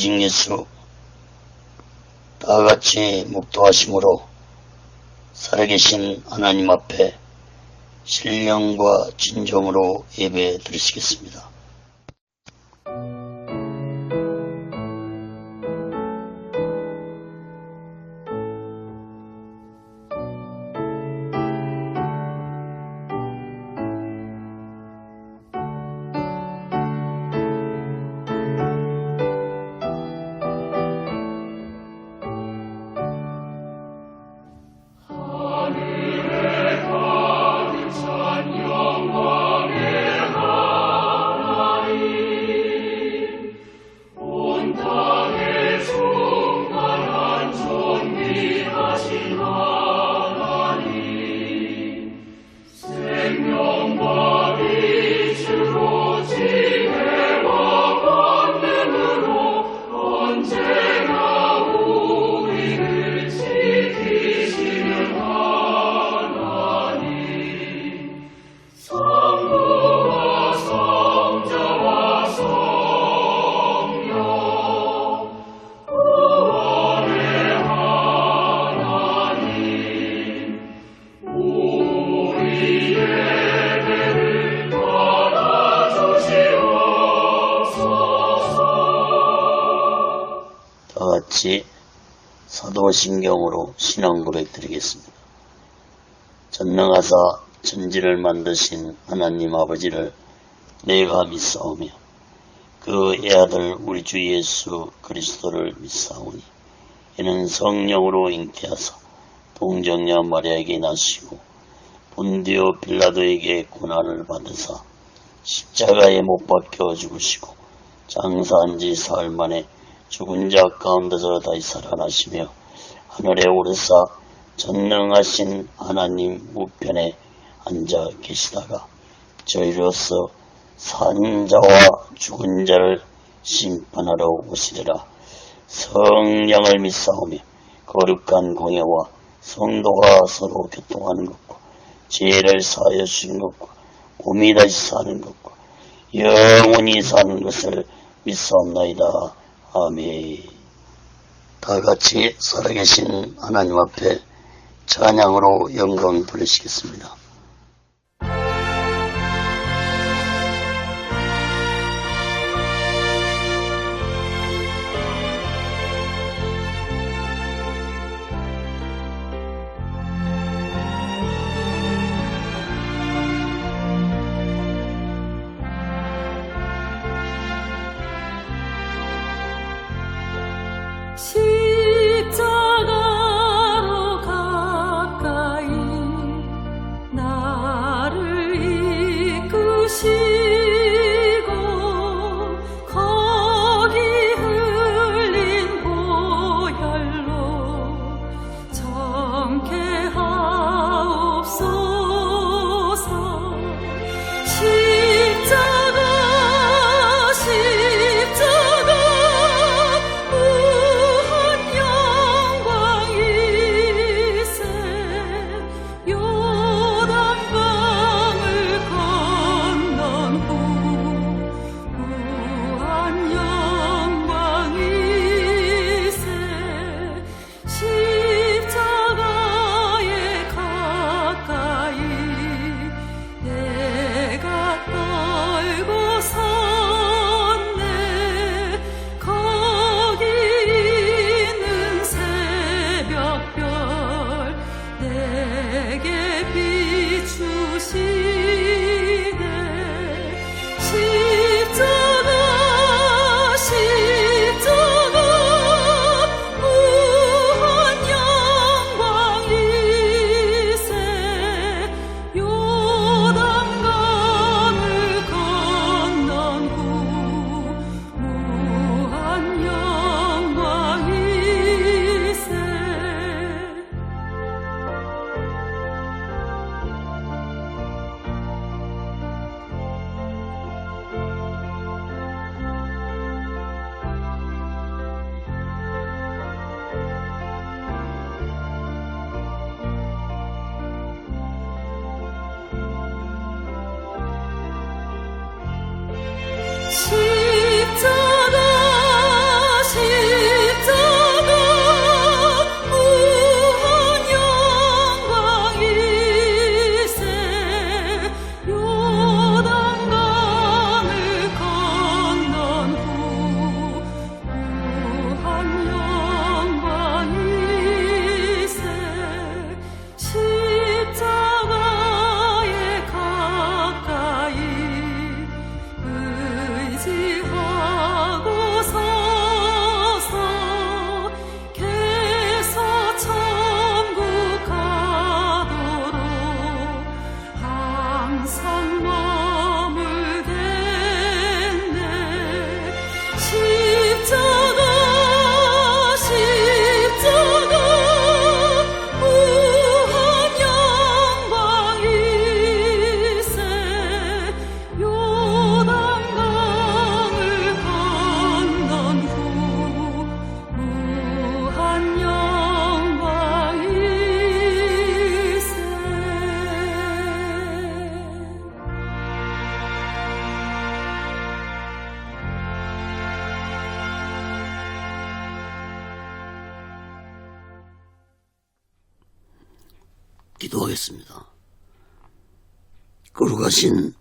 오직 예수 다같이 묵도하심으로 살아계신 하나님 앞에 신령과 진정으로 예배 드리시겠습니다. 다같이 사도신경으로 신앙 고백 드리겠습니다. 전능하사 천지를 만드신 하나님 아버지를 내가 믿사오며 그 애아들 우리 주 예수 그리스도를 믿사오니 이는 성령으로 잉태하사 동정녀 마리아에게 나시고 본디오 빌라도에게 고난을 받으사 십자가에 못 박혀 죽으시고 장사한 지 사흘 만에 죽은 자 가운데서 다시 살아나시며 하늘에 오르사 전능하신 하나님 우편에 앉아 계시다가 저희로서 산 자와 죽은 자를 심판하러 오시리라. 성령을 믿사오며 거룩한 공예와 성도가 서로 교통하는 것과 죄를 사하여 주신 것과 몸이 다시 사는 것과 영원히 사는 것을 믿사옵나이다. 아멘. 다같이 살아계신 하나님 앞에 찬양으로 영광 돌리시겠습니다. 십자가로 가까이 나를 이끄시고 거기 흘린 보혈로 정케 하옵소서. 십자가 십자가 기도하겠습니다. 거룩하신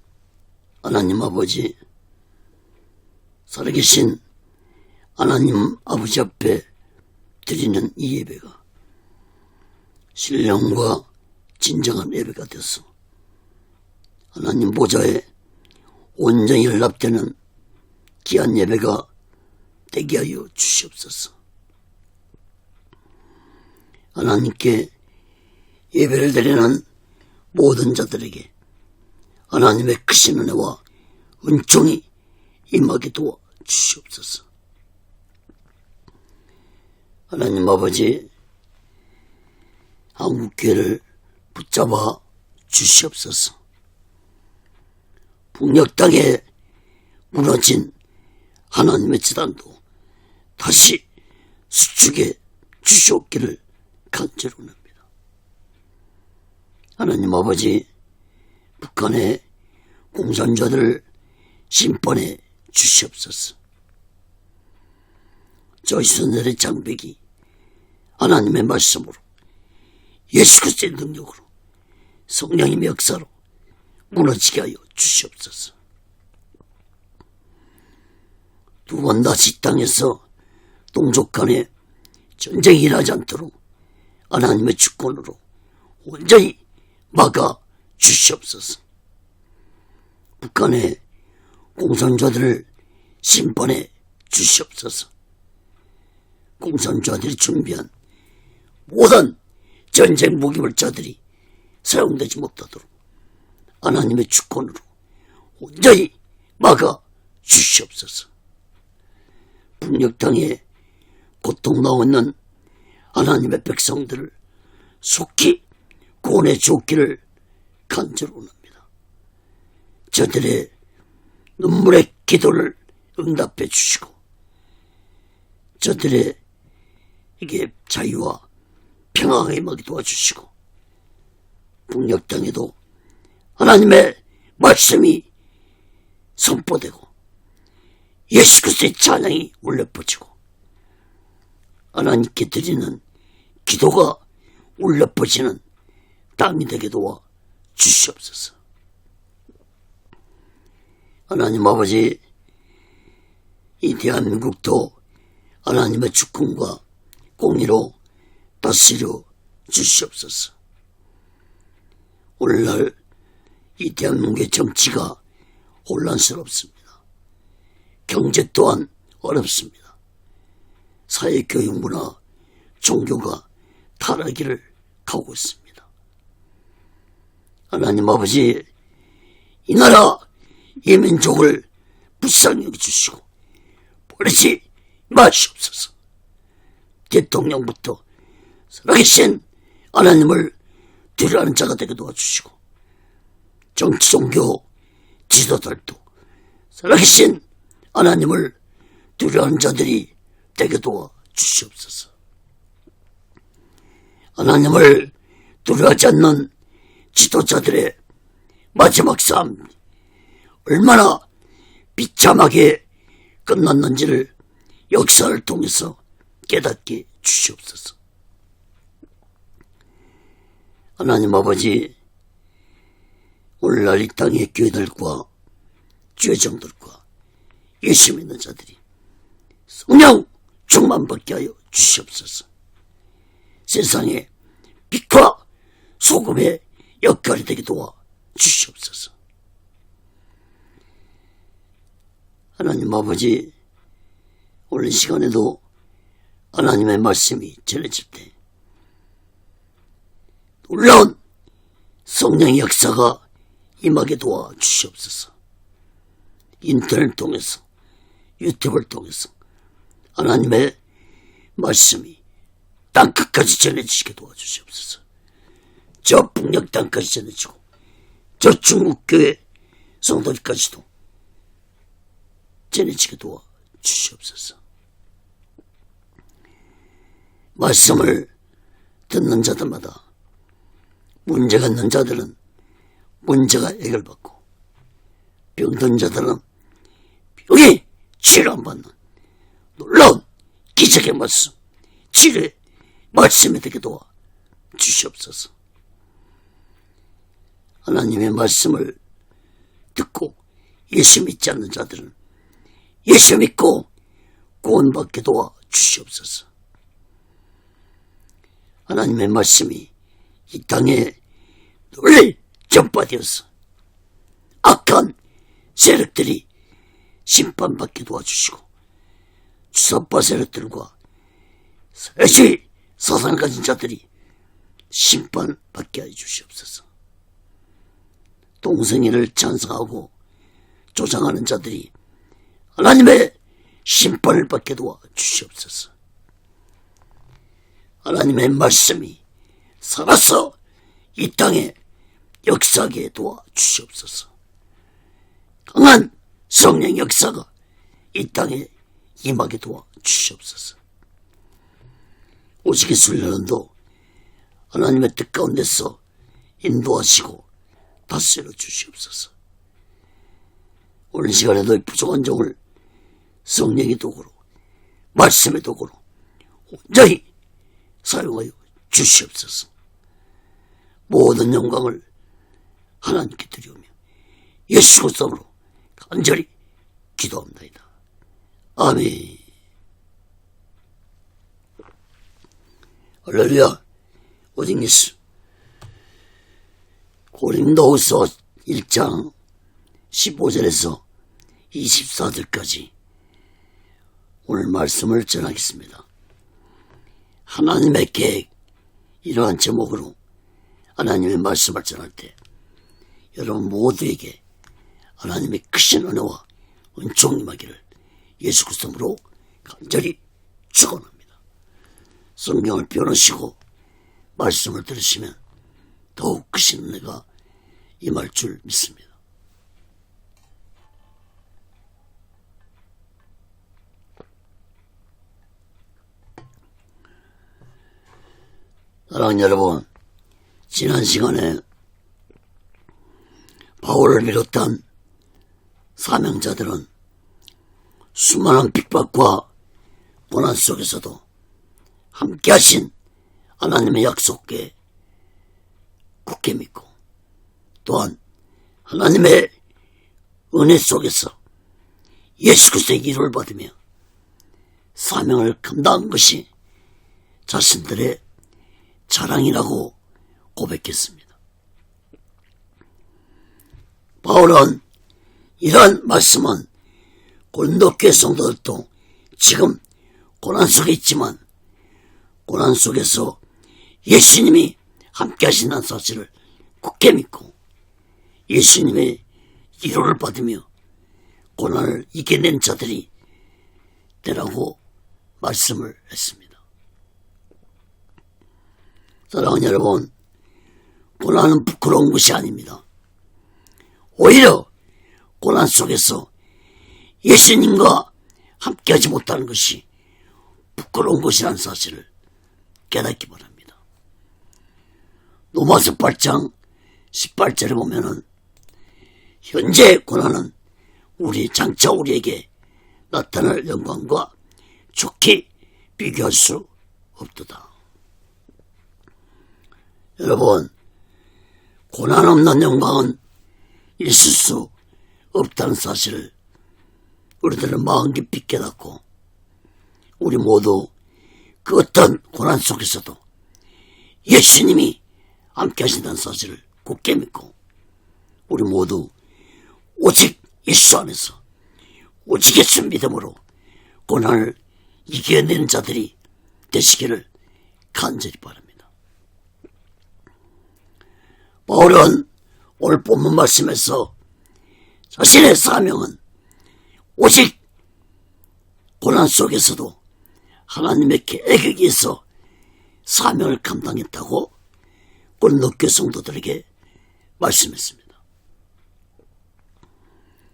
하나님 아버지, 살아계신 하나님 아버지 앞에 드리는 이 예배가 신령과 진정한 예배가 되어서 하나님 보좌에 온전히 연락되는 귀한 예배가 되게 하여 주시옵소서. 하나님께 예배를 드리는 모든 자들에게 하나님의 크신 은혜와 은총이 임하게 도와 주시옵소서. 하나님 아버지, 한국교회를 붙잡아 주시옵소서. 북녘 땅에 무너진 하나님의 지단도 다시 수축해 주시옵기를 간절합니다. 하나님 아버지, 북한의 공산자들을 심판해 주시옵소서. 저희 선들의 장벽이 하나님의 말씀으로 예수 그리스도의 능력으로 성령님의 역사로 무너지게 하여 주시옵소서. 두 번 다시 땅에서 동족 간에 전쟁이 일어나지 않도록 하나님의 주권으로 온전히 막아 주시옵소서. 북한의 공산자들을 심판해 주시옵소서. 공산자들이 준비한 모든 전쟁 무기물자들이 사용되지 못하도록 하나님의 주권으로 온전히 막아 주시옵소서. 북녘 땅에 고통나고 있는 하나님의 백성들을 속히 구원해 주옵기를 간절합니다. 저들의 눈물의 기도를 응답해 주시고 저들에게 자유와 평화가 임하게 도와주시고 북녘 땅에도 하나님의 말씀이 선포되고 예수 그리스도의 찬양이 울려 퍼지고 하나님께 드리는 기도가 울려 퍼지는 땅이 되게 도와 주시옵소서. 하나님 아버지, 이 대한민국도 하나님의 주권과 공의로 다스려 주시옵소서. 오늘날 이 대한민국의 정치가 혼란스럽습니다. 경제 또한 어렵습니다. 사회, 교육, 문화, 종교가 타락기를 가고 있습니다. 하나님 아버지, 이 나라, 이 민족을 불쌍히 여겨주시고 버리지 마시옵소서. 대통령부터 살아계신 하나님을 두려워하는 자가 되게 도와주시고 정치, 종교 지도자들도 살아계신 하나님을 두려워하는 자들이 되게 도와주시옵소서. 하나님을 두려워하지 않는 지도자들의 마지막 삶 얼마나 비참하게 끝났는지를 역사를 통해서 깨닫게 주시옵소서. 하나님 아버지, 오늘날 이 땅의 교회들과 주회장들과 예수 믿는 자들이 성령 충만받게 하여 주시옵소서. 세상에 빛과 소금의 역할이 되게 도와 주시옵소서. 하나님 아버지, 오늘 시간에도 하나님의 말씀이 전해질 때 놀라운 성령의 역사가 임하게 도와 주시옵소서. 인터넷을 통해서, 유튜브를 통해서 하나님의 말씀이 땅끝까지 전해지게 도와주시옵소서. 저 북녘 땅까지 전해지고 저 중국교회 성도들까지도 전해지게 도와주시옵소서. 말씀을 듣는 자들마다 문제가 있는 자들은 문제가 해결받고 병든 자들은 병이 치료 안 받는 놀라운 기적의 말씀, 치료의 말씀이 되게 도와 주시옵소서. 하나님의 말씀을 듣고 예수 믿지 않는 자들은 예수 믿고 구원받게 도와 주시옵소서. 하나님의 말씀이 이 땅에 널리 전파되어서 악한 세력들이 심판받게 도와주시고 주사파 세력들과 세시 사상을 가진 자들이 심판받게 해주시옵소서. 동성애를 찬성하고 조장하는 자들이 하나님의 심판을 받게 도와주시옵소서. 하나님의 말씀이 살아서 이 땅에 역사하게 도와주시옵소서. 강한 성령 역사가 이 땅에 임하게 도와주시옵소서. 오직의 순례론도 하나님의 뜻 가운데서 인도하시고 다스려 주시옵소서. 오늘 시간에도 부족한 종을 성령의 도구로 말씀의 도구로 온전히 사용하여 주시옵소서. 모든 영광을 하나님께 드리오며 예수 그리스도로 간절히 기도합니다. 아멘. 할렐루야. 오직 예수. 고린도후서 1장 15절에서 24절까지 오늘 말씀을 전하겠습니다. 하나님의 계획, 이러한 제목으로 하나님의 말씀을 전할 때 여러분 모두에게 하나님의 크신 은혜와 은총 임하기를 예수 그리스도로 간절히 축원합니다. 성경을 펴놓으시고 말씀을 들으시면 더욱 크신 은혜가 임할 줄 믿습니다. 사랑하는 여러분, 지난 시간에 바울을 비롯한 사명자들은 수많은 핍박과 고난 속에서도 함께 하신 하나님의 약속에 굳게 믿고 또한 하나님의 은혜 속에서 예수 그리스도의 기름을 받으며 사명을 감당한 것이 자신들의 자랑이라고 고백했습니다. 바울은 이러한 말씀은 고린도 교회 성도들도 지금 고난 속에 있지만 고난 속에서 예수님이 함께 하신다는 사실을 굳게 믿고 예수님의 위로를 받으며 고난을 이겨낸 자들이 되라고 말씀을 했습니다. 사랑하는 여러분, 고난은 부끄러운 것이 아닙니다. 오히려 고난 속에서 예수님과 함께하지 못하는 것이 부끄러운 것이라는 사실을 깨닫기 바랍니다. 로마서 8장 18절에 보면은 현재 고난은 우리 장차 우리에게 나타날 영광과 좋게 비교할 수 없도다. 여러분, 고난 없는 영광은 있을 수 없다는 사실을 우리들은 마음 깊이 깨닫고 우리 모두 그 어떤 고난 속에서도 예수님이 함께 하신다는 사실을 굳게 믿고 우리 모두 오직 예수 안에서 오직 예수 믿음으로 고난을 이겨내는 자들이 되시기를 간절히 바랍니다. 바울은 오늘 본문 말씀에서 자신의 사명은 오직 고난 속에서도 하나님의 계획에 의해서 사명을 감당했다고 고린도 교회 성도들에게 말씀했습니다.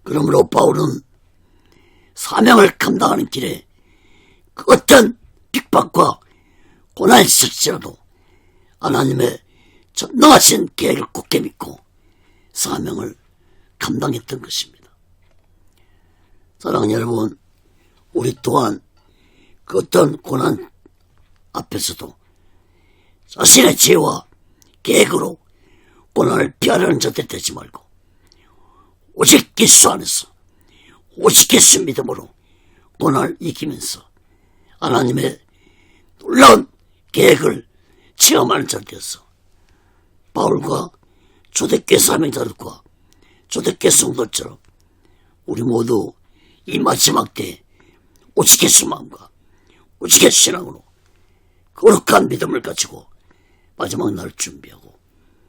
그러므로 바울은 사명을 감당하는 길에 그 어떤 핍박과 고난이 있을지라도 하나님의 전능하신 계획을 굳게 믿고 사명을 감당했던 것입니다. 사랑하는 여러분, 우리 또한 그 어떤 고난 앞에서도 자신의 지혜와 계획으로 고난을 피하려는 자들 되지 말고 오직 예수 안에서 오직 예수 믿음으로 고난을 이기면서 하나님의 놀라운 계획을 체험하는 자들 되어서 바울과 초대교회 사명자들과 초대교회 성도들처럼 우리 모두 이 마지막 때에 오직 예수 마음과 오직 예수 신앙으로 거룩한 믿음을 가지고 마지막 날을 준비하고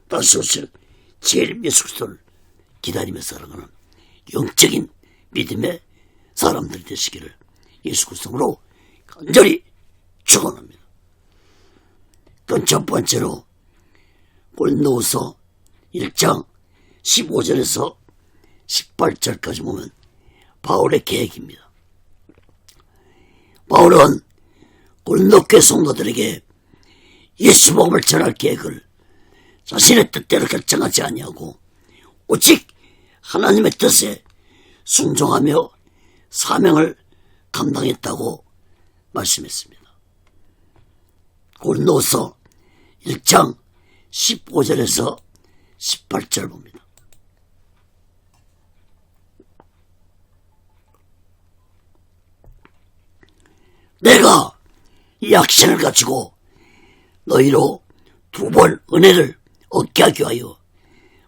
다시 오실 제일 예수 그리스도를 기다리며 살아가는 영적인 믿음의 사람들이 되시기를 예수 그리스도로 간절히 축원합니다. 그럼 첫 번째로 고린도후서 1장 15절에서 18절까지 보면 바울의 계획입니다. 바울은 고린도 교회 성도들에게 예수 복음을 전할 계획을 자신의 뜻대로 결정하지 아니하고 오직 하나님의 뜻에 순종하며 사명을 감당했다고 말씀했습니다. 고린도후서 1장 15절에서 18절 봅니다. 내가 이 확신을 가지고 너희로 두 번 은혜를 얻게 하기 위하여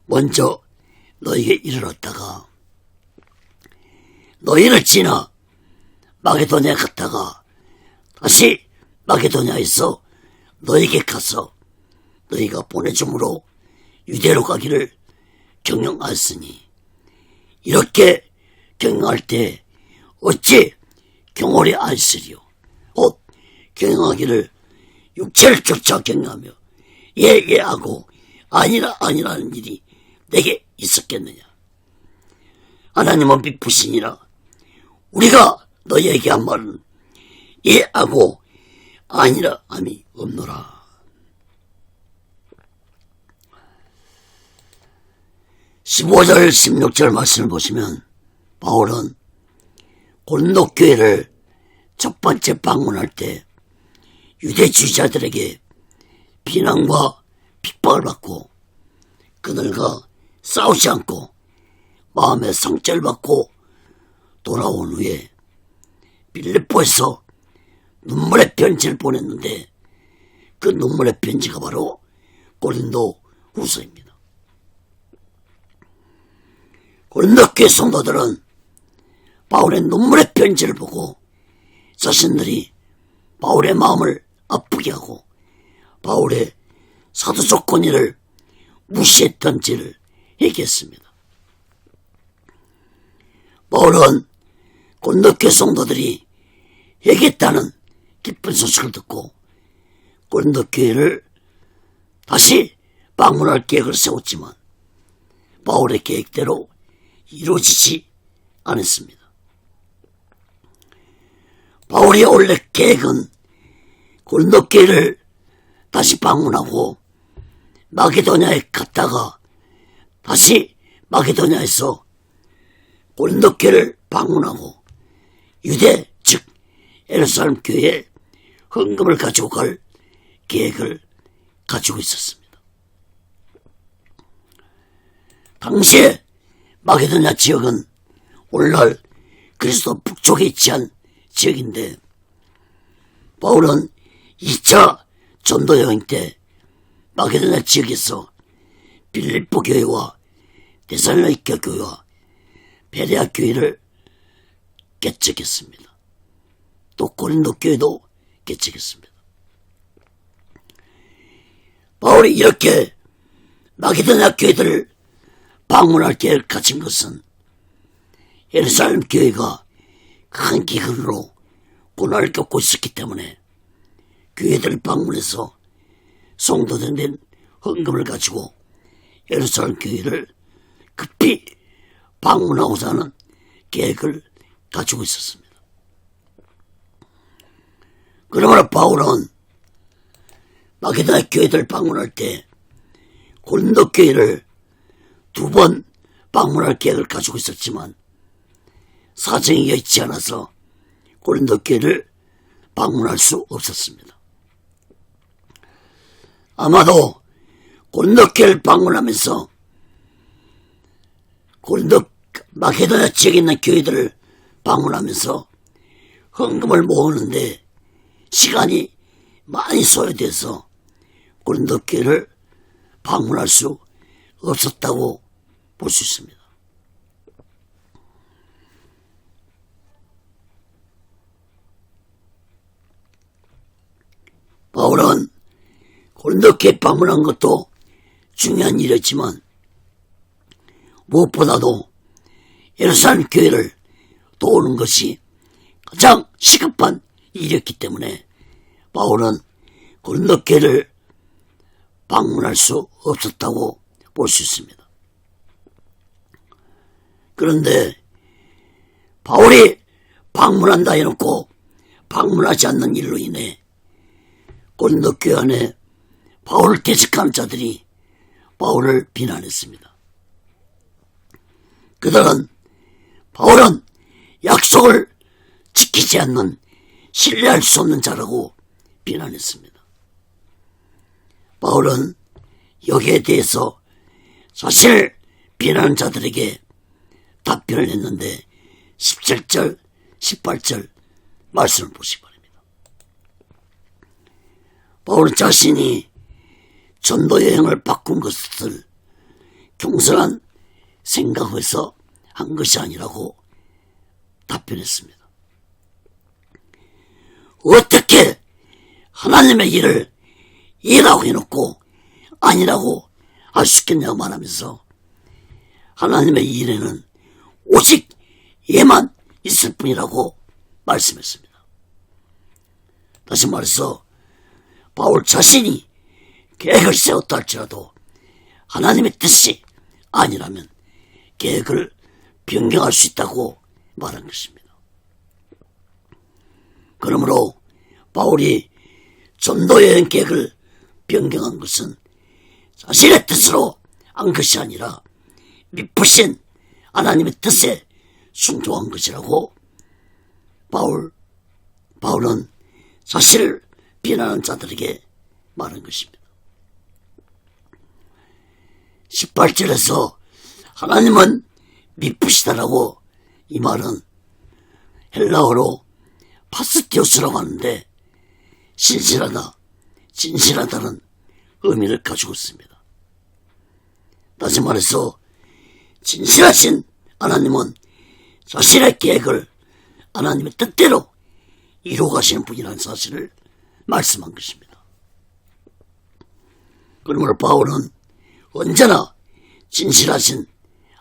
먼저 너희에게 이르렀다가 너희를 지나 마게도냐 갔다가 다시 마게도냐에서 너희에게 가서 너희가 보내줌으로 유대로 가기를 경영하였으니 이렇게 경영할 때 어찌 경홀히 하였으리요. 곧 경영하기를 육체를 쫓아 경영하며 예하고 아니라는 일이 내게 있었겠느냐. 하나님은 미쁘시니라. 우리가 너희에게 한 말은 예하고 아니라 함이 없노라. 15절 16절 말씀을 보시면 바울은 고린도 교회를 첫 번째 방문할 때 유대주의자들에게 비난과 핍박을 받고 그들과 싸우지 않고 마음의 상처를 받고 돌아온 후에 빌립보에서 눈물의 편지를 보냈는데 그 눈물의 편지가 바로 고린도 후서입니다. 고린도 교회 성도들은 바울의 눈물의 편지를 보고 자신들이 바울의 마음을 아프게 하고 바울의 사도적 권위를 무시했던지를 얘기했습니다. 바울은 고린도 교회 성도들이 회개했다는 기쁜 소식을 듣고 고린도 교회를 다시 방문할 계획을 세웠지만 바울의 계획대로 이루어지지 않았습니다. 바울의 원래 계획은 고린도 교회를 다시 방문하고 마게도냐에 갔다가 다시 마게도냐에서 고린도 교회를 방문하고 유대 즉 예루살렘 교회에 헌금을 가지고 갈 계획을 가지고 있었습니다. 당시에 마게도냐 지역은 오늘날 그리스도 북쪽에 위치한 지역인데 바울은 2차 전도 여행 때 마게도냐 지역에서 빌립보 교회와 데살로니가 교회와 베레아 교회를 개척했습니다. 또 고린도 교회도 개척했습니다. 바울이 이렇게 마게도냐 교회들을 방문할 계획을 가진 것은 예루살렘 교회가 큰 기근으로 고난을 겪고 있었기 때문에 교회들을 방문해서 성도들 낸 헌금을 가지고 예루살렘 교회를 급히 방문하고자 하는 계획을 가지고 있었습니다. 그러므로 바울은 마게도냐 교회들 방문할 때 고린도 교회를 두 번 방문할 계획을 가지고 있었지만 사정이 여의치 않아서 고린도 교회를 방문할 수 없었습니다. 아마도 고린도교회를 방문하면서 고린도 마게도냐 지역에 있는 교회들을 방문하면서 헌금을 모으는데 시간이 많이 소요돼서 고린도 교회를 방문할 수 없었다고 볼 수 있습니다. 바울은 고린도 교회 방문한 것도 중요한 일이었지만 무엇보다도 예루살렘 교회를 도우는 것이 가장 시급한 일이었기 때문에 바울은 고린도 교회를 방문할 수 없었다고 볼 수 있습니다. 그런데 바울이 방문한다 해놓고 방문하지 않는 일로 인해 고린도 교회 안에 바울을 대적하는 자들이 바울을 비난했습니다. 그들은 바울은 약속을 지키지 않는 신뢰할 수 없는 자라고 비난했습니다. 바울은 여기에 대해서 자신을 비난하는 자들에게 답변을 했는데 17절, 18절 말씀을 보시기 바랍니다. 바울은 자신이 전도 여행을 바꾼 것을 경솔한 생각에서 한 것이 아니라고 답변했습니다. 어떻게 하나님의 일을 이라고 해놓고 아니라고 할 수 있겠냐고 말하면서 하나님의 일에는 오직 예만 있을 뿐이라고 말씀했습니다. 다시 말해서 바울 자신이 계획을 세웠다 할지라도 하나님의 뜻이 아니라면 계획을 변경할 수 있다고 말한 것입니다. 그러므로 바울이 전도여행 계획을 변경한 것은 자신의 뜻으로 한 것이 아니라 미쁘신 하나님의 뜻에 순종한 것이라고 바울은 자신을 비난하는 자들에게 말한 것입니다. 18절에서 하나님은 미쁘시다라고 이 말은 헬라어로 파스티오스라고 하는데 신실하다, 진실하다는 의미를 가지고 있습니다. 다시 말해서 진실하신 하나님은 자신의 계획을 하나님의 뜻대로 이루어가시는 분이라는 사실을 말씀한 것입니다. 그러므로 바울은 언제나 진실하신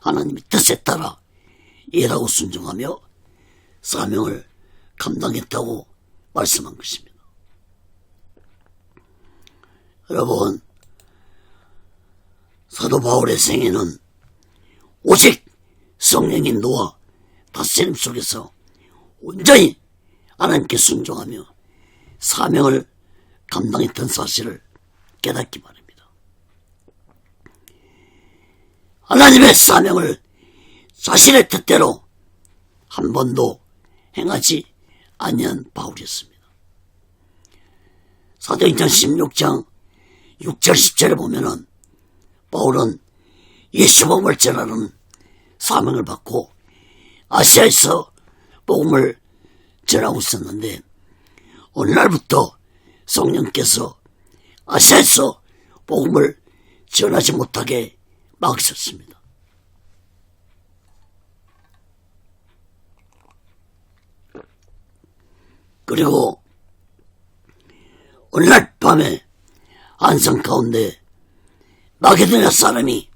하나님의 뜻에 따라 일하고 순종하며 사명을 감당했다고 말씀한 것입니다. 여러분, 사도 바울의 생애는 오직 성령의 인도와 다스림 속에서 온전히 하나님께 순종하며 사명을 감당했던 사실을 깨닫기 바랍니다. 하나님의 사명을 자신의 뜻대로 한 번도 행하지 아니한 바울이었습니다. 사도행전 16장 6절 10절에 보면은 바울은 예수 복음을 전하는 사명을 받고 아시아에서 복음을 전하고 있었는데 어느 날부터 성령께서 아시아에서 복음을 전하지 못하게 막으셨습니다. 그리고 어느 날 밤에 안성 가운데 마게도냐 사람이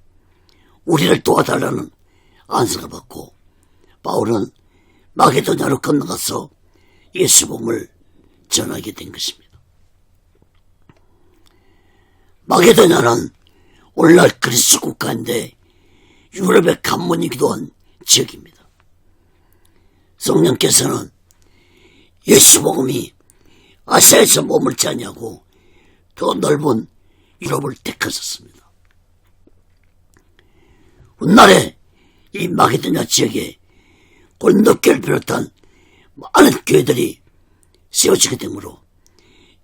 우리를 도와달라는 안수를 받고 바울은 마게도냐로 건너가서 예수 복음을 전하게 된 것입니다. 마게도냐는 오늘날 그리스 국가인데 유럽의 관문이기도 한 지역입니다. 성령께서는 예수 복음이 아시아에서 머물지 않냐고 더 넓은 유럽을 택하셨습니다. 훗날에 이 마게도냐 지역에 고린도 교회를 비롯한 많은 교회들이 세워지게 되므로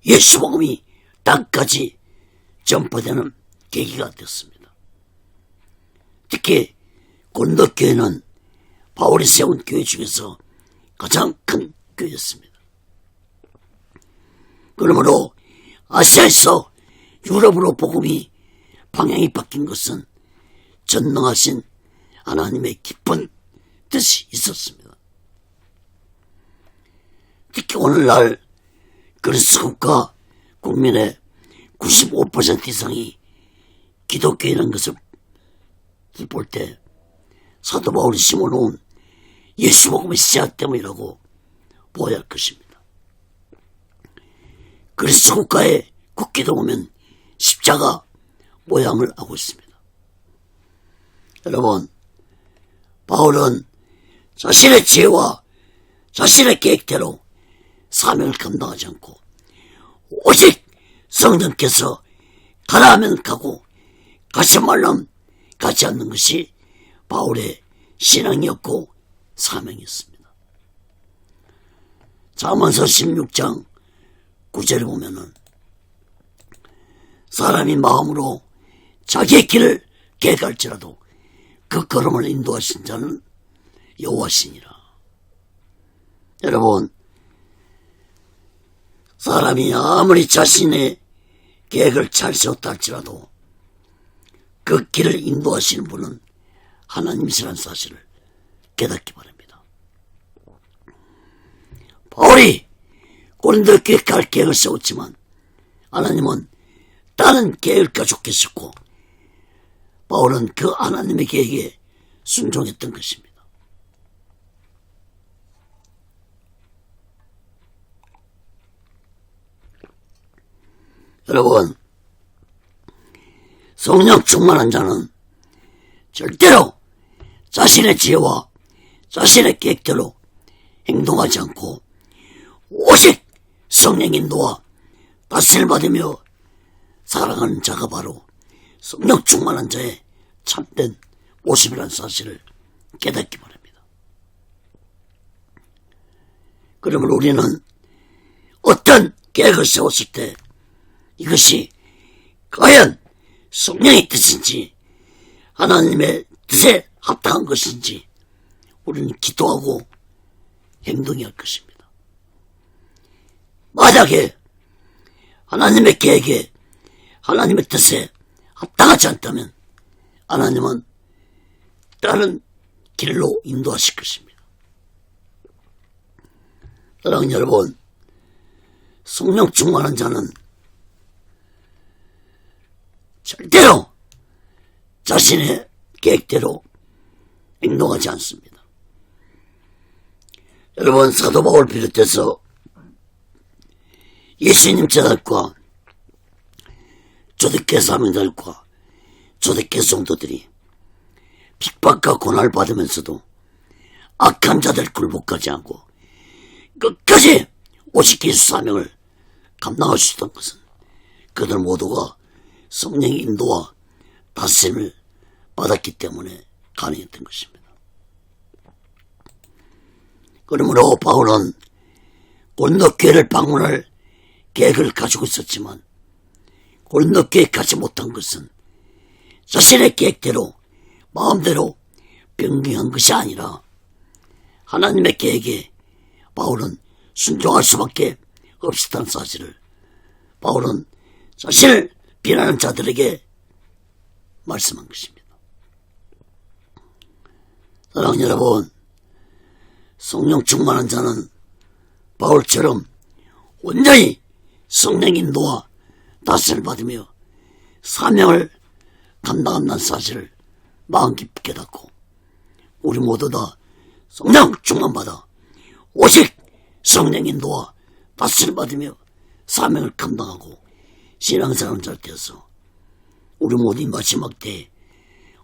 예수 복음이 땅까지 전파되는 계기가 됐습니다. 특히 고린도 교회는 바울이 세운 교회 중에서 가장 큰 교회였습니다. 그러므로 아시아에서 유럽으로 복음이 방향이 바뀐 것은 전능하신 하나님의 깊은 뜻이 있었습니다. 특히 오늘날 그리스 국가 국민의 95% 이상이 기독교인인 것을 볼 때 사도 바울이 심어놓은 예수 복음의 씨앗 때문이라고 보아야 할 것입니다. 그리스 국가의 국기도 보면 십자가 모양을 하고 있습니다. 여러분, 바울은 자신의 지혜와 자신의 계획대로 사명을 감당하지 않고 오직 성령께서 가라 하면 가고 가지 말라면 가지 않는 것이 바울의 신앙이었고 사명이었습니다. 잠언서 16장 9절에 보면은 사람이 마음으로 자기의 길을 계획할지라도 그 걸음을 인도하신 자는 여호와시니라. 여러분, 사람이 아무리 자신의 계획을 잘 세웠다 할지라도 그 길을 인도하시는 분은 하나님이시라는 사실을 깨닫기 바랍니다. 바울이 고린도 교회에 갈 계획을 세웠지만 하나님은 다른 계획을 가지고 계셨고 바울은 그 하나님의 계획에 순종했던 것입니다. 여러분, 성령 충만한 자는 절대로 자신의 지혜와 자신의 계획대로 행동하지 않고 오직 성령 인도와 다스림을 받으며 살아가는 자가 바로 성령 충만한 자의 참된 모습이라는 사실을 깨닫기 바랍니다. 그러면 우리는 어떤 계획을 세웠을 때 이것이 과연 성령의 뜻인지 하나님의 뜻에 합당한 것인지 우리는 기도하고 행동해야 할 것입니다. 만약에 하나님의 계획에 하나님의 뜻에 합당하지 않다면 하나님은 다른 길로 인도하실 것입니다. 사랑하는 여러분, 성령 충만한 자는 절대로 자신의 계획대로 행동하지 않습니다. 여러분, 사도 바울 비롯해서 예수님 제자들과 초대교회 사명자들과 초대교회 성도들이 핍박과 고난을 받으면서도 악한 자들 굴복하지 않고 끝까지 오직 예수 사명을 감당할 수 있던 것은 그들 모두가 성령의 인도와 다스림을 받았기 때문에 가능했던 것입니다. 그러므로 바울은 고린도 교회를 방문할 계획을 가지고 있었지만 고린도 교회에 가지 못한 것은 자신의 계획대로 마음대로 변경한 것이 아니라 하나님의 계획에 바울은 순종할 수밖에 없었다는 사실을 바울은 자신을 비난하는 자들에게 말씀한 것입니다. 사랑하는 여러분, 성령 충만한 자는 바울처럼 온전히 성령 인도와 다스림을 받으며 사명을 감당한다는 사실을 마음 깊이 깨닫고 우리 모두 다 성령 충만받아 오직 성령 인도와 다스림을 받으며 사명을 감당하고 신앙생활을 잘 되어서 우리 모두 마지막 때에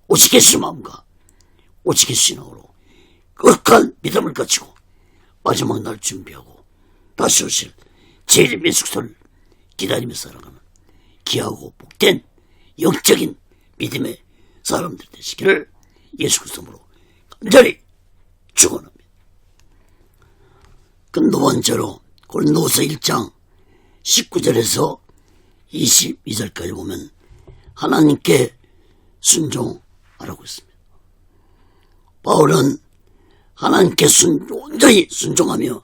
오직 예수 마음과 오직 예수 신앙으로 거룩한 믿음을 가지고 마지막 날 준비하고 다시 오실 재림 예수를 기다리며 살아가는 귀하고 복된 영적인 믿음의 사람들 되시기를 예수 그리스도로 간절히 축원합니다. 그 두 번째로 고린도후서 1장 19절에서 22절까지 보면 하나님께 순종하라고 했습니다. 바울은 하나님께 온전히 순종하며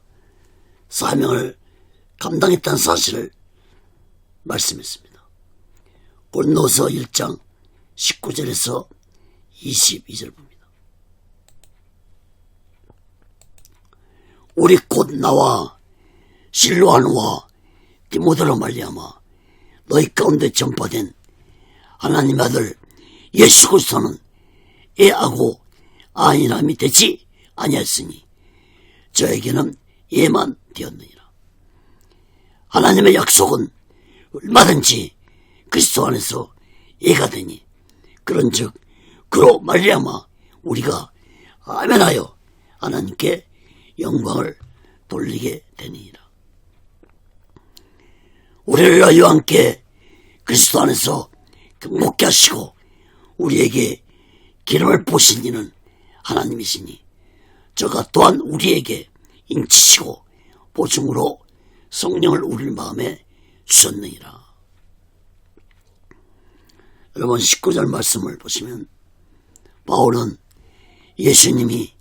사명을 감당했다는 사실을 말씀했습니다. 고린도서 1장 19절에서 22절 봅니다. 우리 곧 나와 실로아노와 디모데로 말미암아 너희 가운데 전파된 하나님의 아들 예수 그리스도는 애하고 아이남이 되지 아니하였으니 저에게는 애만 되었느니라. 하나님의 약속은 얼마든지 그리스도 안에서 애가 되니 그런즉 그로 말미암아 우리가 아멘하여 하나님께 영광을 돌리게 되니라. 우리를 너희와 함께 그리스도 안에서 경복케 하시고 우리에게 기름을 부으신 이는 하나님이시니 저가 또한 우리에게 인치시고 보증으로 성령을 우리 마음에 주셨느니라. 여러분 19절 말씀을 보시면 바울은 예수님이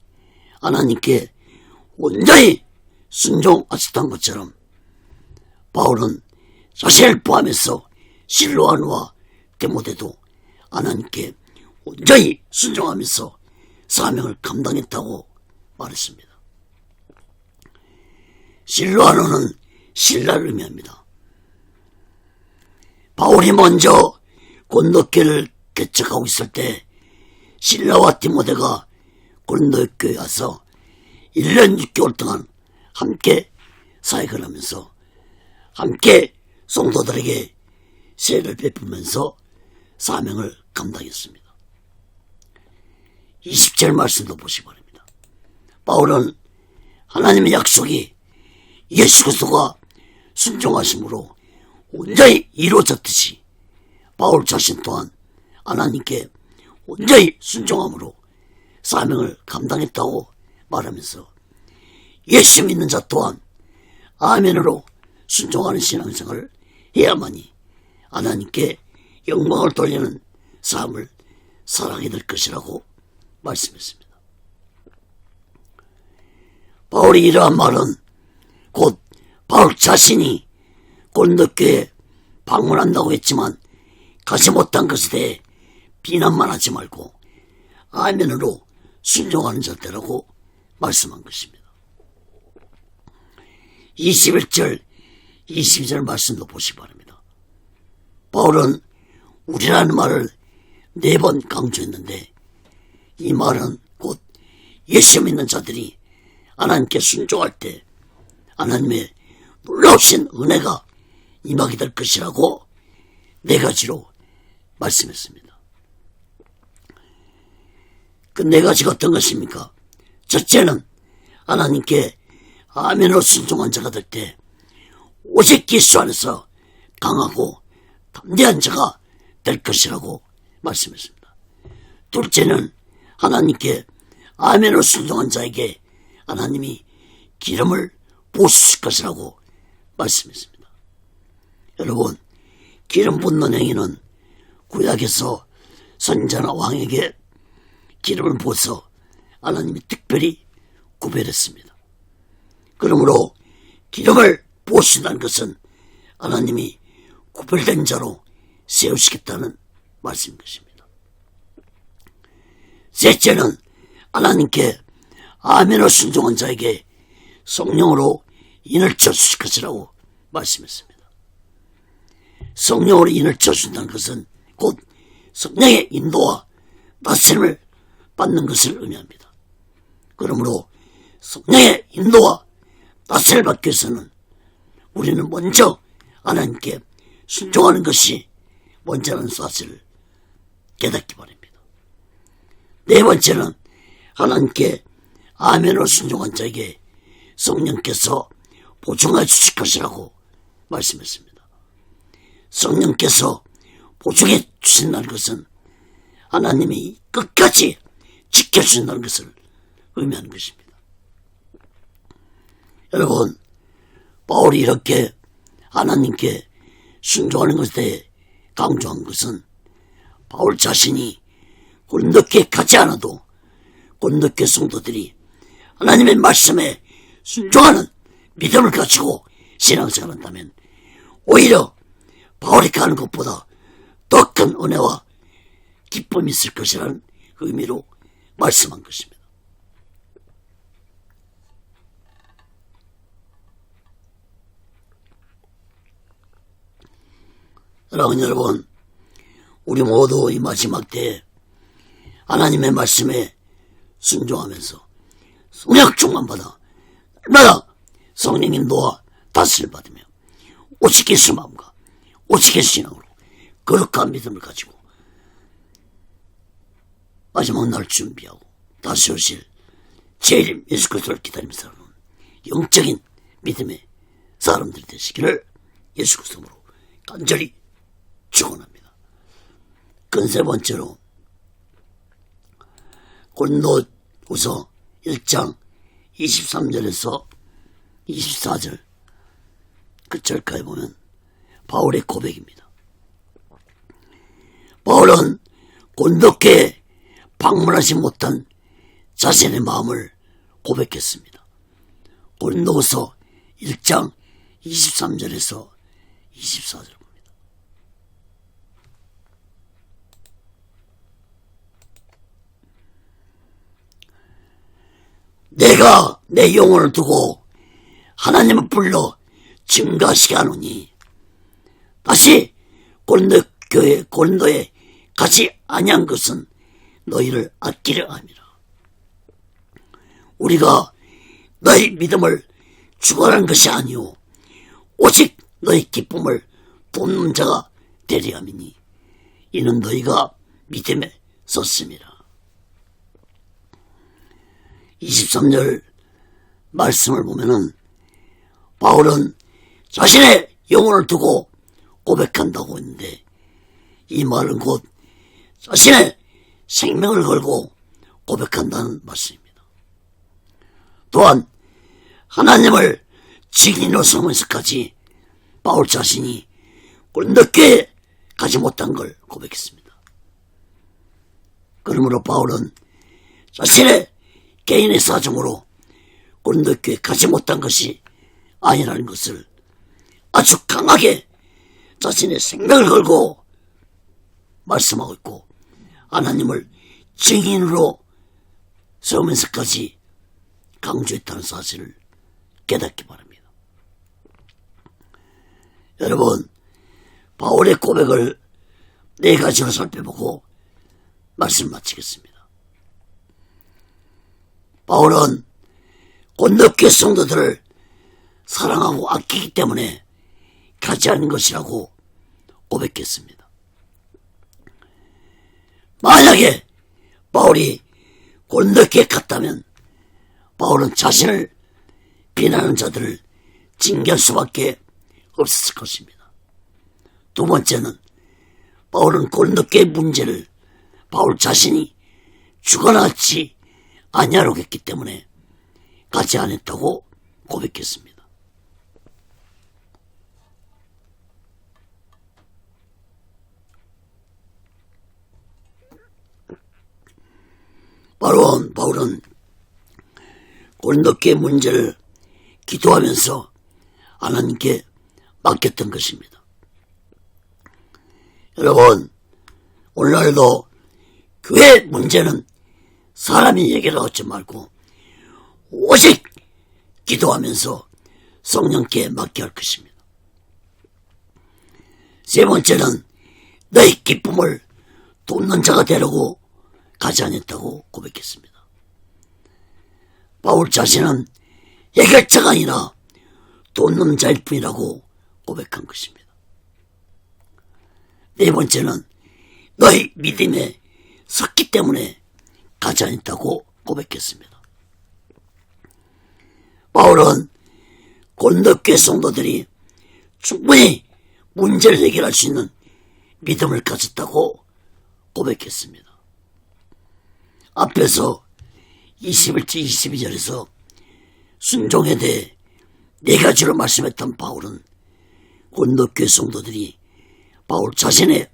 하나님께 온전히 순종하셨던 것처럼 바울은 자신을 포함해서 실로아노와 디모데도 하나님께 온전히 순종하면서 사명을 감당했다고 말했습니다. 실로아노는 신라를 의미합니다. 바울이 먼저 고린도교를 개척하고 있을 때 실라와 디모데가 고린도교에 와서 1년 6개월 동안 함께 사역을 하면서 함께 성도들에게 세를 베풀면서 사명을 감당했습니다. 20절 말씀도 보시기 바랍니다. 바울은 하나님의 약속이 예수 그리스도가 순종하심으로 온전히 이루어졌듯이 바울 자신 또한 하나님께 온전히 순종함으로 사명을 감당했다고 말하면서 예수 믿는 자 또한 아멘으로 순종하는 신앙생활을 해야만이 하나님께 영광을 돌리는 삶을 살아가게 될 것이라고 말씀했습니다. 바울이 이러한 말은 곧 바울 자신이 고린도교에 방문한다고 했지만 가지 못한 것에 대해 비난만 하지 말고 아멘으로 순종하는 자들라고 말씀한 것입니다. 21절 22절 말씀도 보시기 바랍니다. 바울은 우리라는 말을 4번 강조했는데 이 말은 곧 예수 믿는 자들이 하나님께 순종할 때 하나님의 놀라우신 은혜가 임하게 될 것이라고 4가지로 말씀했습니다. 그 4가지가 어떤 것입니까? 첫째는 하나님께 아멘으로 순종한 자가 될 때 오직 예수 안에서 강하고 담대한 자가 될 것이라고 말씀했습니다. 둘째는 하나님께 아멘으로 순종한 자에게 하나님이 기름을 부으실 것이라고 말씀했습니다. 여러분, 기름 붓는 행위는 구약에서 선지자나 왕에게 기름을 부어서 하나님이 특별히 구별했습니다. 그러므로 기름을 부으신다는 것은 하나님이 구별된 자로 세우시겠다는 말씀인 것입니다. 셋째는 하나님께 아멘으로 순종한 자에게 성령으로 인을 쳐주실 것이라고 말씀했습니다. 성령으로 인을 쳐준다는 것은 곧 성령의 인도와 다스림을 받는 것을 의미합니다. 그러므로 성령의 인도와 다스림을 받기 위해서는 우리는 먼저 하나님께 순종하는 것이 먼저라는 사실을 깨닫기 바랍니다. 4번째는 하나님께 아멘으로 순종한 자에게 성령께서 보증해 주실 것이라고 말씀했습니다. 성령께서 보증해 주신다는 것은 하나님이 끝까지 지켜주신다는 것을 의미하는 것입니다. 여러분, 바울이 이렇게 하나님께 순종하는 것에 대해 강조한 것은 바울 자신이 고린도교에 가지 않아도 고린도교 성도들이 하나님의 말씀에 순종하는 믿음을 가지고 신앙생활을 한다면 오히려 바울이 가는 것보다 더 큰 은혜와 기쁨이 있을 것이라는 의미로 말씀한 것입니다. 사랑하는 여러분, 우리 모두 이 마지막 때에 하나님의 말씀에 순종하면서 성령 충만받아 얼마나 성령 인도와 다스림을 받으며 오직 예수 마음과 오직 예수 신앙으로 거룩한 믿음을 가지고 마지막 날 준비하고 다시 오실 재림 예수 그리스도를 기다리면서 살아가는 영적인 믿음의 사람들이 되시기를 예수 그리스도로 간절히 축원합니다. 그 세 번째로 고린도후서 1장 23절에서 24절 끝절까지 보면 바울의 고백입니다. 바울은 고린도교에 방문하지 못한 자신의 마음을 고백했습니다. 고린도후서 1장 23절에서 24절 봅니다. 내가 내 영혼을 두고 하나님을 불러 증거하시게 하노니 다시 고린도에 가지 아니한 것은 너희를 아끼려 함이라. 우리가 너희 믿음을 주관하는 것이 아니오 오직 너희 기쁨을 돕는 자가 되려 함이니 이는 너희가 믿음에 섰음이라. 23절 말씀을 보면은 바울은 자신의 영혼을 두고 고백한다고 했는데 이 말은 곧 자신의 생명을 걸고 고백한다는 말씀입니다. 또한 하나님을 증인으로 삼으면서까지 바울 자신이 고린도교에 가지 못한 걸 고백했습니다. 그러므로 바울은 자신의 개인의 사정으로 고린도교에 가지 못한 것이 아니라는 것을 아주 강하게 자신의 생명을 걸고 말씀하고 있고 하나님을 증인으로 세우면서까지 강조했다는 사실을 깨닫기 바랍니다. 여러분, 바울의 고백을 네 가지로 살펴보고 말씀 마치겠습니다. 바울은 고린도교 성도들을 사랑하고 아끼기 때문에 가지 않은 것이라고 고백했습니다. 만약에 바울이 고린도교에 갔다면 바울은 자신을 비난하는 자들을 징계할 수밖에 없었을 것입니다. 두 번째는 바울은 고린도교의 문제를 바울 자신이 주관하지 아니하려고 했기 때문에 가지 않았다고 고백했습니다. 바울은 고린도교의 문제를 기도하면서 하나님께 맡겼던 것입니다. 여러분, 오늘날도 교회 문제는 사람이 해결하지 말고 오직 기도하면서 성령께 맡겨야 할 것입니다. 세 번째는 너희 기쁨을 돕는 자가 되려고 가지 않았다고 고백했습니다. 바울 자신은 해결자가 아니라 돕는 자일 뿐이라고 고백한 것입니다. 네 번째는 너희 믿음에 섰기 때문에 가지 않았다고 고백했습니다. 바울은 고린도교회 성도들이 충분히 문제를 해결할 수 있는 믿음을 가졌다고 고백했습니다. 앞에서 21절 22절에서 순종에 대해 네 가지로 말씀했던 바울은 고린도교회 성도들이 바울 자신의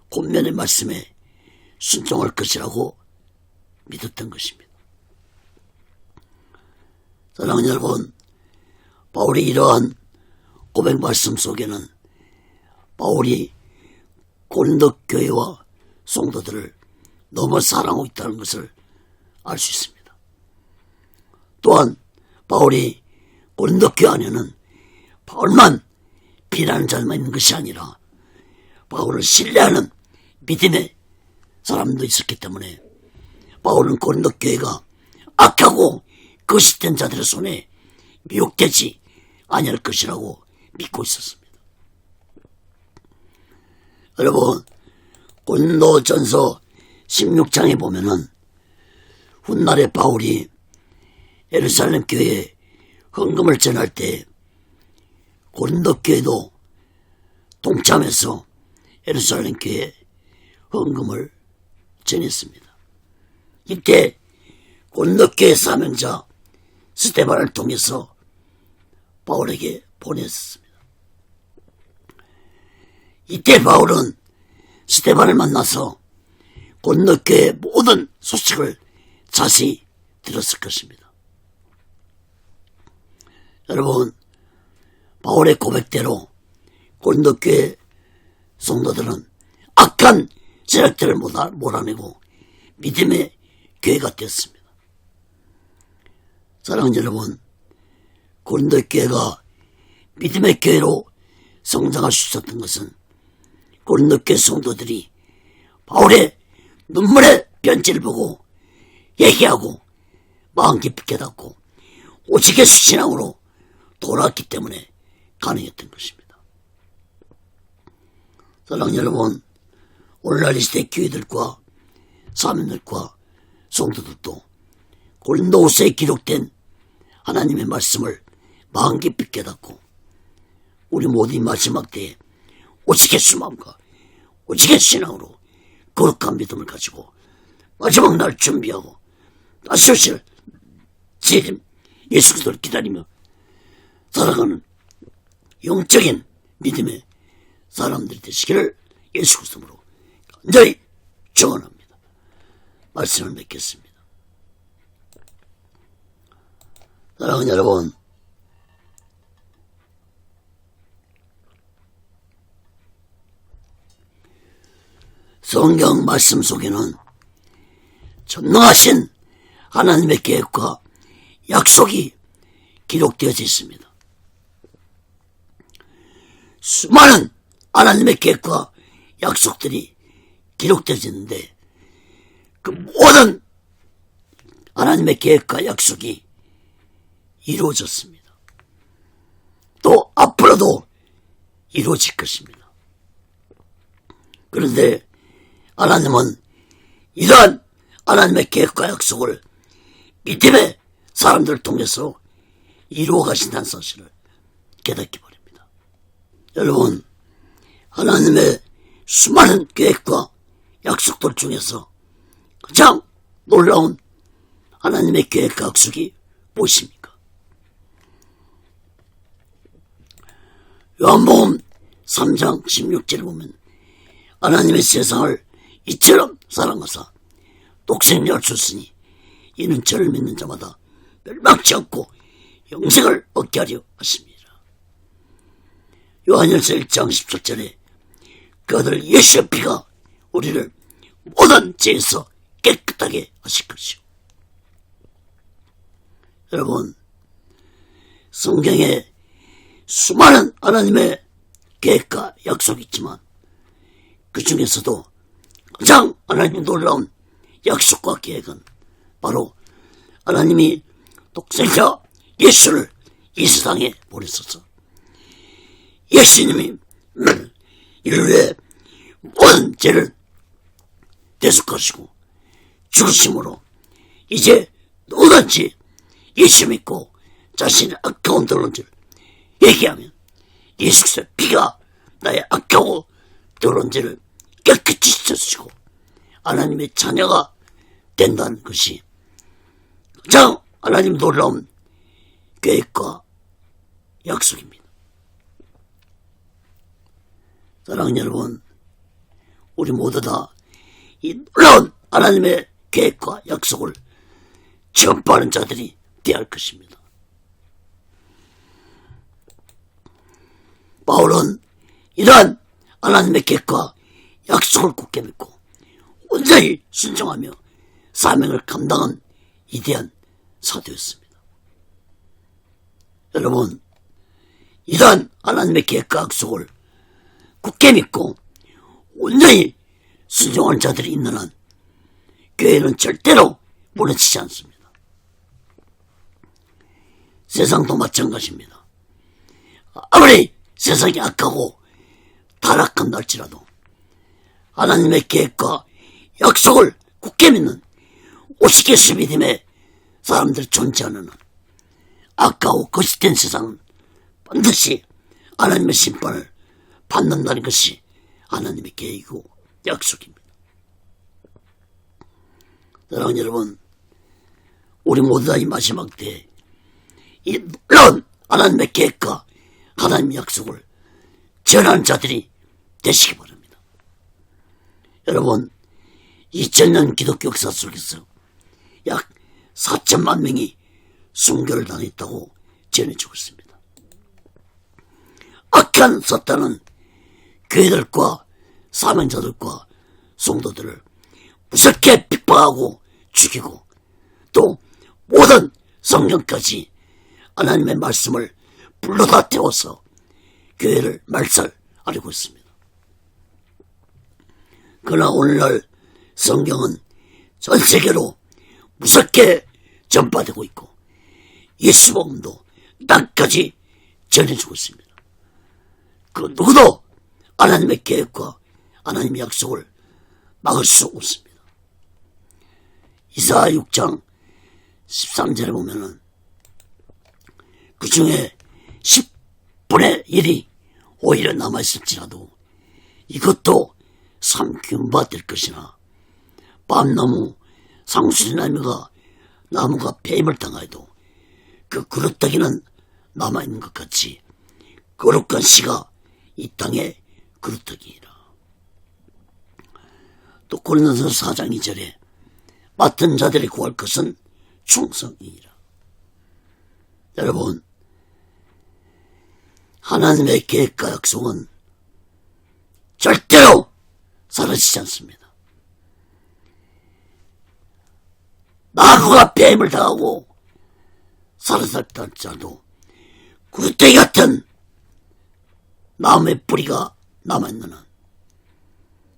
권면의 말씀에 순종할 것이라고 믿었던 것입니다. 사랑하는 여러분, 바울이 이러한 고백 말씀 속에는 바울이 고린도 교회와 성도들을 너무 사랑하고 있다는 것을 알 수 있습니다. 또한 바울이 고린도 교회 안에는 바울만 비난하는 자만 있는 것이 아니라 바울을 신뢰하는 믿음의 사람도 있었기 때문에 바울은 고린도 교회가 악하고 거짓된 자들의 손에 미혹되지 아니할 것이라고 믿고 있었습니다. 여러분, 고린도전서 16장에 보면은 훗날에 바울이 예루살렘 교회에 헌금을 전할 때 고린도 교회도 동참해서 예루살렘 교회에 헌금을 전했습니다. 이때 고린도 교회 사명자 스데반을 통해서 바울에게 보냈습니다. 이때 바울은 스데반을 만나서 고린도 교회의 모든 소식을 자세히 들었을 것입니다. 여러분, 바울의 고백대로 고린도 교회 성도들은 악한 세력들을 몰아내고 믿음의 교회가 되었습니다. 사랑하는 여러분, 고린도 교회가 믿음의 교회로 성장할 수 있었던 것은 고린도 교회 성도들이 바울의 눈물의 편지를 보고 얘기하고 마음 깊이 깨닫고 오직 예수 신앙으로 돌아왔기 때문에 가능했던 것입니다. 사랑하는 여러분, 오늘날 이 시대 교회들과 사람들과 성도들도 고린도후서에 기록된 하나님의 말씀을 마음 깊이 깨닫고 우리 모두 이 마지막 때에 오직 예수 마음과 오직 예수 신앙으로 거룩한 믿음을 가지고 마지막 날 준비하고 다시 오실 재림 예수 그리스도를 기다리며 살아가는 영적인 믿음의 사람들이 되시기를 예수 그리스도로 간절히 축원합니다. 말씀을 맺겠습니다. 사랑하는 여러분, 성경 말씀 속에는 전능하신 하나님의 계획과 약속이 기록되어져 있습니다. 수많은 하나님의 계획과 약속들이 기록되어져 있는데 그 모든 하나님의 계획과 약속이 이루어졌습니다. 또 앞으로도 이루어질 것입니다. 그런데 하나님은 이러한 하나님의 계획과 약속을 믿음의 사람들을 통해서 이루어 가신다는 사실을 깨닫기 바랍니다. 여러분, 하나님의 수많은 계획과 약속들 중에서 가장 놀라운 하나님의 계획과 약속이 무엇입니까? 요한복음 3장 16절에 보면 하나님의 세상을 이처럼 사랑하사 독생자를 줬으니 이는 저를 믿는 자마다 멸망치 않고 영생을 얻게 하려 하십니다. 요한일서 1장 17절에 그 아들 예수의 피가 우리를 모든 죄에서 깨끗하게 하실 것이요. 여러분, 성경에 수많은 하나님의 계획과 약속이 있지만 그 중에서도 가장 하나님의 놀라운 약속과 계획은 바로 하나님이 독생자 예수를 이 세상에 보내셔서 예수님이 인류의 모든 죄를 대속하시고 죽으심으로 이제 누구든지 예수 믿고 자신의 아까운 더러운 죄를 얘기하면 예수 그리스도의 피가 나의 아까워 더러운 죄를 깨끗이 씻어주시고 하나님의 자녀가 된다는 것이 가장 하나님 놀라운 계획과 약속입니다. 사랑하는 여러분, 우리 모두 다 이 놀라운 하나님의 계획과 약속을 전파하는 자들이 되어야 할 것입니다. 바울은 이러한 하나님의 계획과 약속을 굳게 믿고 온전히 순종하며 사명을 감당한 위대한 사도였습니다. 여러분, 이러한 하나님의 계획과 약속을 굳게 믿고 온전히 순종하는 자들이 있는 한 교회는 절대로 무너지지 않습니다. 세상도 마찬가지입니다. 아무리 세상이 악하고 타락한다 할지라도 하나님의 계획과 약속을 굳게 믿는 오시게스 믿음의 사람들이 존재하는 한 악하고 거짓된 세상은 반드시 하나님의 심판을 받는다는 것이 하나님의 계획이고 약속입니다. 사랑하는 여러분, 우리 모두 다 이 마지막 때에 이 놀라운 하나님의 계획과 하나님의 약속을 전하는 자들이 되시기 바랍니다. 여러분, 2000년 기독교 역사 속에서 약 4천만 명이 순교를 당했다고 전해지고 있습니다. 악한 사탄은 교회들과 사명자들과 성도들을 무섭게 핍박하고 죽이고 또 모든 성령까지 하나님의 말씀을 불러다 태워서 교회를 말살하려고 했습니다. 그러나 오늘날 성경은 전 세계로 무섭게 전파되고 있고 예수 복음도 땅까지 전해주고 있습니다. 그 누구도 하나님의 계획과 하나님의 약속을 막을 수 없습니다. 이사야 6장 13절에 보면은 그 중에 10분의 1이 오히려 남아있을지라도 이것도 삼키운 바 될 것이나 밤나무 상수리나무가 폐임을 당하여도 그 그릇더기는 남아있는 것 같이 거룩한 씨가 이 땅에 그릇더기이라. 또 고린도서 4장 2절에 맡은 자들이 구할 것은 충성이니라. 여러분, 하나님의 계획과 약속은 절대로 사라지지 않습니다. 나무가 폐임을 당하고 사라졌다 할지라도 그릇대기 같은 나무의 뿌리가 남아있는 한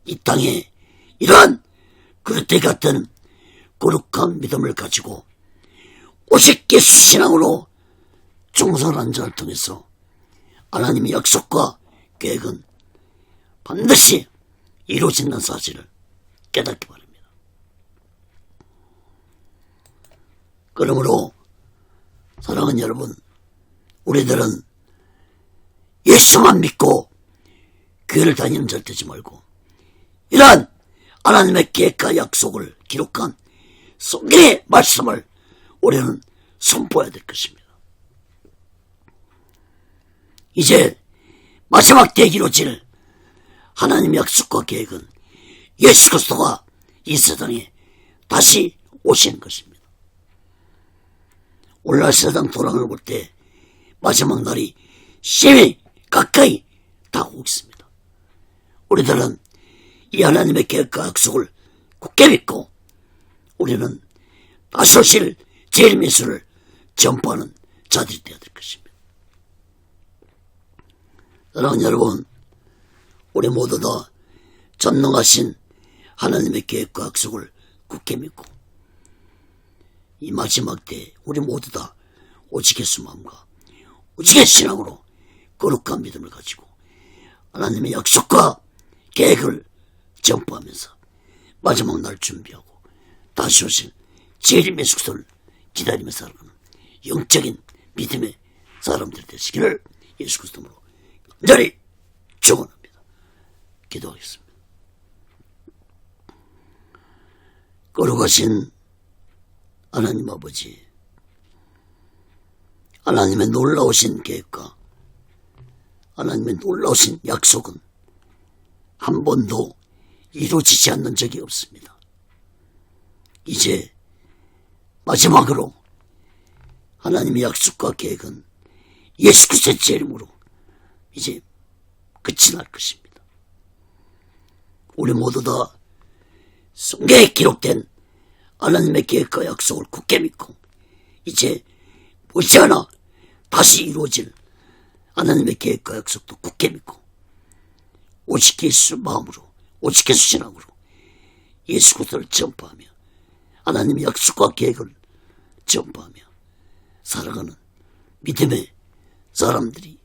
이 땅에 이러한 그릇대기 같은 거룩한 믿음을 가지고 오직예수 신앙으로 충성하는 자를 통해서 하나님의 약속과 계획은 반드시 이루어진다는 사실을 깨닫기 바랍니다. 그러므로 사랑하는 여러분, 우리들은 예수만 믿고 교회를 다니는 자 되지 말고 이러한 하나님의 계획과 약속을 기록한 성경의 말씀을 우리는 선포해야 될 것입니다. 이제 마지막 때에 이루어질 하나님의 약속과 계획은 예수 그리스도가 이 세상에 다시 오시는 것입니다. 오늘날 세상 도랑을 볼 때 마지막 날이 심히 가까이 다가오고 있습니다. 우리들은 이 하나님의 계획과 약속을 굳게 믿고 우리는 다시 오실 제일 예수를 전파하는 자들이 되어야 될 것입니다. 사랑하는 여러분, 우리 모두 다 전능하신 하나님의 계획과 약속을 굳게 믿고 이 마지막 때에 우리 모두 다 오직 예수 마음과 오직 예수 신앙으로 거룩한 믿음을 가지고 하나님의 약속과 계획을 전파하면서 마지막 날 준비하고 다시 오실 재림 예수 그리스도를 기다리며 살아가는 영적인 믿음의 사람들 되시기를 예수 그리스도로 간절히 축원합니다. 기도하겠습니다. 거룩하신 하나님 아버지, 하나님의 놀라우신 계획과 하나님의 놀라우신 약속은 한 번도 이루어지지 않는 적이 없습니다. 이제 마지막으로 하나님의 약속과 계획은 예수 그리스도의 이름으로 이제 끝이 날 것입니다. 우리 모두 다 성경에 기록된 하나님의 계획과 약속을 굳게 믿고 이제 못지않아 다시 이루어질 하나님의 계획과 약속도 굳게 믿고 오직 예수 마음으로 오직 예수 신앙으로 예수 그리스도를 전파하며 하나님의 약속과 계획을 전파하며 살아가는 믿음의 사람들이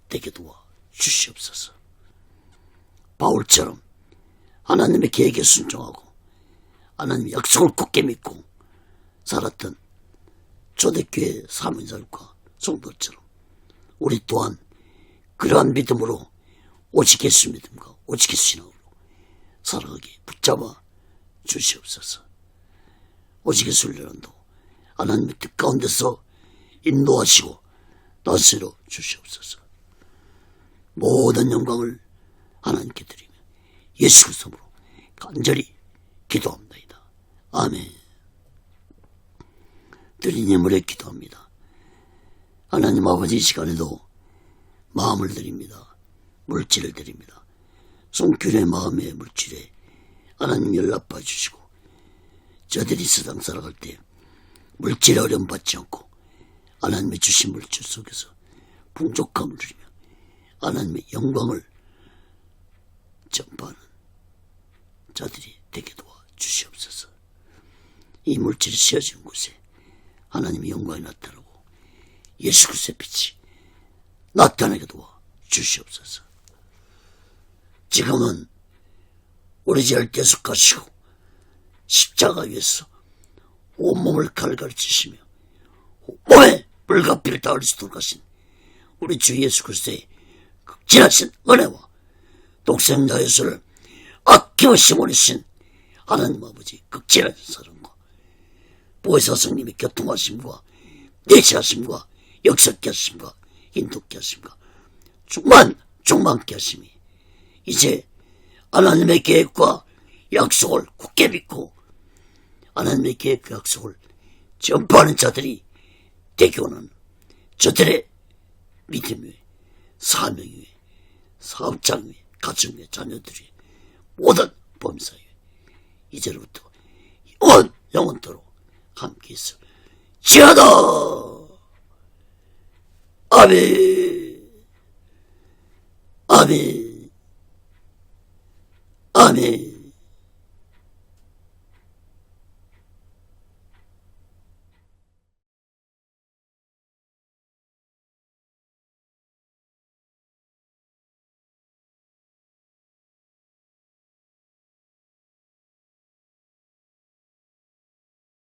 되게 도와 주시옵소서. 바울처럼 하나님의 계획에 순종하고 하나님의 약속을 굳게 믿고 살았던 초대교회 사문자들과 성도처럼 우리 또한 그러한 믿음으로 오직 예수 믿음과 오직 예수 신앙으로 살아가게 붙잡아 주시옵소서. 오직 예수 훈련도 하나님의 뜻 가운데서 인도하시고 다스려 주시옵소서. 모든 영광을 하나님께 드리며 예수 그리스도로 간절히 기도합니다. 아멘. 드린 예물에 기도합니다. 하나님 아버지, 이 시간에도 마음을 드립니다. 물질을 드립니다. 손길의 마음의 물질에 하나님 연락받아 주시고 저들이 세상 살아갈 때 물질에 어려움받지 않고 하나님의 주신 물질 속에서 풍족함을 누리며 하나님의 영광을 전파하는 자들이 되게 도와 주시옵소서. 이 물질이 씌어지는 곳에 하나님의 영광이 나타나고 예수 그리스도의 빛이 나타나게 도와 주시옵소서. 지금은 우리 죄를 대속하시고 십자가 위에서 온몸을 갈가르치시며 몸에 불가피를 닿을 수 있도록 하신 우리 주 예수 그리스도의 극진하신 은혜와 독생자 예수를 아낌없이 보내신 하나님 아버지 극진하신 사랑과 보혜사 성님의 교통하심과 내시하심과 역사케 하심과 인도케 하심과 충만케 하심이 이제 하나님의 계획과 약속을 굳게 믿고 하나님의 계획과 약속을 전파하는 자들이 되게 원하는 저들의 믿음 위에 사명 위에 사업장 위에 가정 위에 자녀들 위에 모든 범사 위에 이제로부터 영원토록 함께 있어 지하다. 아멘. 아멘. 아멘.